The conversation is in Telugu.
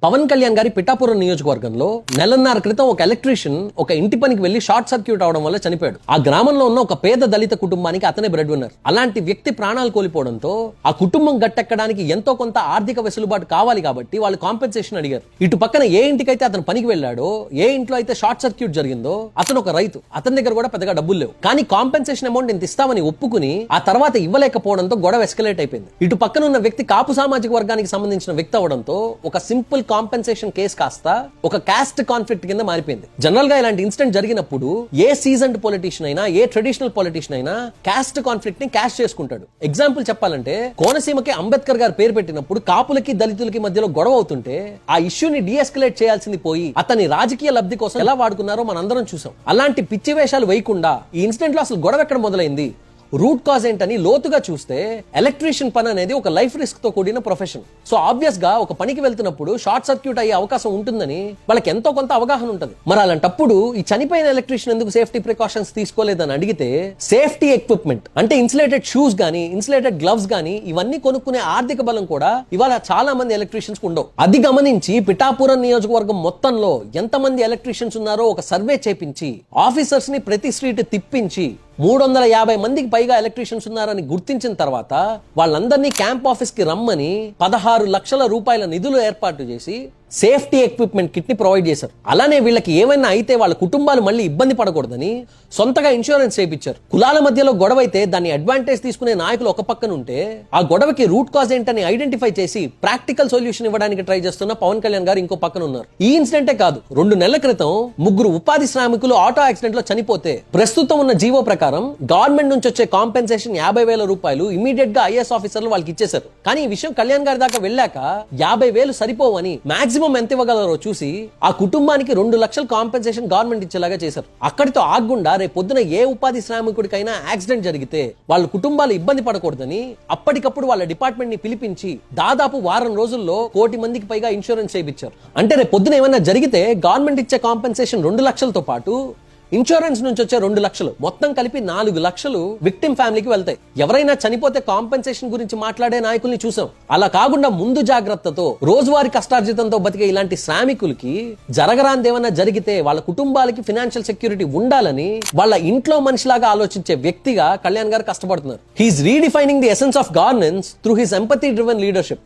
పవన్ కళ్యాణ్ గారి పిఠాపురం నియోజకవర్గంలో నెలన్నర క్రితం ఒక ఎలక్ట్రీషియన్ ఒక ఇంటి పనికి వెళ్లి షార్ట్ సర్క్యూట్ అవడం వల్ల చనిపోయాడు. ఆ గ్రామంలో ఉన్న ఒక పేద దళిత కుటుంబానికి అతనే బ్రెడ్ విన్నర్. అలాంటి వ్యక్తి ప్రాణాలు కోల్పోవడంతో ఆ కుటుంబం గట్టెక్కడానికి ఎంతో కొంత ఆర్థిక వెసులుబాటు కావాలి కాబట్టి వాళ్ళు కాంపెన్సేషన్ అడిగారు. ఇటు పక్కన ఏ ఇంటికైతే అతను పనికి వెళ్ళాడో, ఏ ఇంట్లో అయితే షార్ట్ సర్క్యూట్ జరిగిందో అతను ఒక రైతు, అతని దగ్గర కూడా పెద్దగా డబ్బులు లేవు. కానీ కాంపెన్సేషన్ అమౌంట్ ఇంత ఇస్తామని ఒప్పుకుని ఆ తర్వాత ఇవ్వలేకపోవడంతో గొడవ ఎస్కలేట్ అయిపోయింది. ఇటు పక్కన ఉన్న వ్యక్తి కాపు సామాజిక వర్గానికి సంబంధించిన వ్యక్తి అవడంతో ఒక సింపుల్ కాంపెన్సేషన్ కేసు కాస్త ఒక కాస్ట్ కాన్ఫ్లిక్ట్ కింద మారిపోయింది. జనరల్ గా ఇలాంటి ఇన్సిడెంట్ జరిగినప్పుడు ఏ సీజన్డ్ పొలిటీషియన్ అయినా, ఏ ట్రెడిషనల్ పొలిటీషియన్ అయినా కాస్ట్ కాన్ఫ్లిక్ట్ ని క్యాష్ చేసుకుంటాడు. ఎగ్జాంపుల్ చెప్పాలంటే కోనసీమకి అంబేద్కర్ గారు పేరు పెట్టినప్పుడు కాపులకి దళితులకి మధ్యలో గొడవ అవుతుంటే ఆ ఇష్యూని డీఎస్కలేట్ చేయాల్సింది పోయి అతని రాజకీయ లబ్ధి కోసం ఎలా వాడుకున్నారో మనందరం చూసాం. అలాంటి పిచ్చి వేషాలు వేయకుండా ఈ ఇన్సిడెంట్ లో అసలు గొడవ ఎక్కడ మొదలైంది, రూట్ కాజ్ ఏంటని లోతుగా చూస్తే ఎలక్ట్రీషియన్ పని అనేది ఒక లైఫ్ రిస్క్ తో కూడిన ప్రొఫెషన్. సో ఆబ్వియస్ గా ఒక పనికి వెళ్తున్నప్పుడు షార్ట్ సర్క్యూట్ అయ్యే అవకాశం ఉంటుందని వాళ్ళకి ఎంతో కొంత అవగాహన ఉంటుంది. మరి అలాంటప్పుడు ఈ చనిపోయిన ఎలక్ట్రీషియన్ ఎందుకు సేఫ్టీ ప్రికాషన్స్ తీసుకోలేదని అడిగితే, సేఫ్టీ ఎక్విప్మెంట్ అంటే ఇన్సులేటెడ్ షూస్ గానీ, ఇన్సులేటెడ్ గ్లవ్స్ గానీ ఇవన్నీ కొనుక్కునే ఆర్థిక బలం కూడా ఇవాళ చాలా మంది ఎలక్ట్రీషియన్స్ ఉండవు. అది గమనించి పిఠాపురం నియోజకవర్గం మొత్తంలో ఎంతమంది ఎలక్ట్రీషియన్స్ ఉన్నారో ఒక సర్వే చేపించి ఆఫీసర్స్ ని ప్రతి స్ట్రీట్ తిప్పించి 350 మందికి పైగా ఎలక్ట్రీషియన్స్ ఉన్నారని గుర్తించిన తర్వాత వాళ్ళందరినీ క్యాంప్ ఆఫీస్ కి రమ్మని 16 లక్షల రూపాయల నిధులు ఏర్పాటు చేసి సేఫ్టీ ఎక్విప్మెంట్ కిట్ ని ప్రొవైడ్ చేశారు. అలానే వీళ్ళకి ఏమైనా అయితే వాళ్ళ కుటుంబాలు మళ్ళీ ఇబ్బంది పడకూడదని సొంతగా ఇన్సూరెన్స్ చేయించారు. కులాల మధ్యలో గొడవ అయితే దాన్ని అడ్వాంటేజ్ తీసుకునే నాయకులు ఒక పక్కన ఉంటే ఆ గొడవకి రూట్ కాజ్ ఏంటని ఐడెంటిఫై చేసి ప్రాక్టికల్ సొల్యూషన్ ఇవ్వడానికి ట్రై చేస్తున్న పవన్ కళ్యాణ్ గారు ఇంకో పక్కన ఉన్నారు. ఈ ఇన్సిడెంటే కాదు, 2 నెలల క్రితం 3 ఉపాధి శ్రామికులు ఆటో యాక్సిడెంట్ లో చనిపోతే ప్రస్తుతం ఉన్న జీవో ప్రకారం గవర్నమెంట్ నుంచి వచ్చే కాంపెన్సేషన్ 50,000 రూపాయలు ఇమీడియట్ గా ఐఏఎస్ ఆఫీసర్లు వాళ్ళకి ఇచ్చేశారు. కానీ ఈ విషయం కళ్యాణ్ గారి దాకా వెళ్ళాక 50,000 సరిపోవని మాక్సిమం ఎంత ఇవ్వగలరో చూసి ఆ కుటుంబానికి 2 లక్షల కాంపెన్సేషన్ గవర్నమెంట్ ఇచ్చేలాగా చేశారు. అక్కడితో ఆగకుండా రేపు పొద్దున ఏ ఉపాధి శ్రామికుడికైనా యాక్సిడెంట్ జరిగితే వాళ్ళ కుటుంబాలు ఇబ్బంది పడకూడదని అప్పటికప్పుడు వాళ్ళ డిపార్ట్మెంట్ ని పిలిపించి దాదాపు వారం రోజుల్లో 1 కోటి మందికి పైగా ఇన్సూరెన్స్ చేయించారు. అంటే రేపు పొద్దున ఏమైనా జరిగితే గవర్నమెంట్ ఇచ్చే కాంపెన్సేషన్ 2 లక్షలతో పాటు ఇన్సూరెన్స్ నుంచి వచ్చే 2 లక్షలు మొత్తం కలిపి 4 లక్షలు విక్టిమ్ ఫ్యామిలీకి వెళ్తాయి. ఎవరైనా చనిపోతే కాంపెన్సేషన్ గురించి మాట్లాడే నాయకుల్ని చూసాం. అలా కాకుండా ముందు జాగ్రత్తతో రోజువారీ కష్టార్జితంతో బతికే ఇలాంటి శ్రామికులకి జరగరాందేమన్నా జరిగితే వాళ్ళ కుటుంబాలకి ఫైనాన్షియల్ సెక్యూరిటీ ఉండాలని వాళ్ళ ఇంట్లో మనిషిలాగా ఆలోచించే వ్యక్తిగా కళ్యాణ్ గారు కష్టపడుతున్నారు. He's redefining the essence of governance through his empathy driven leadership.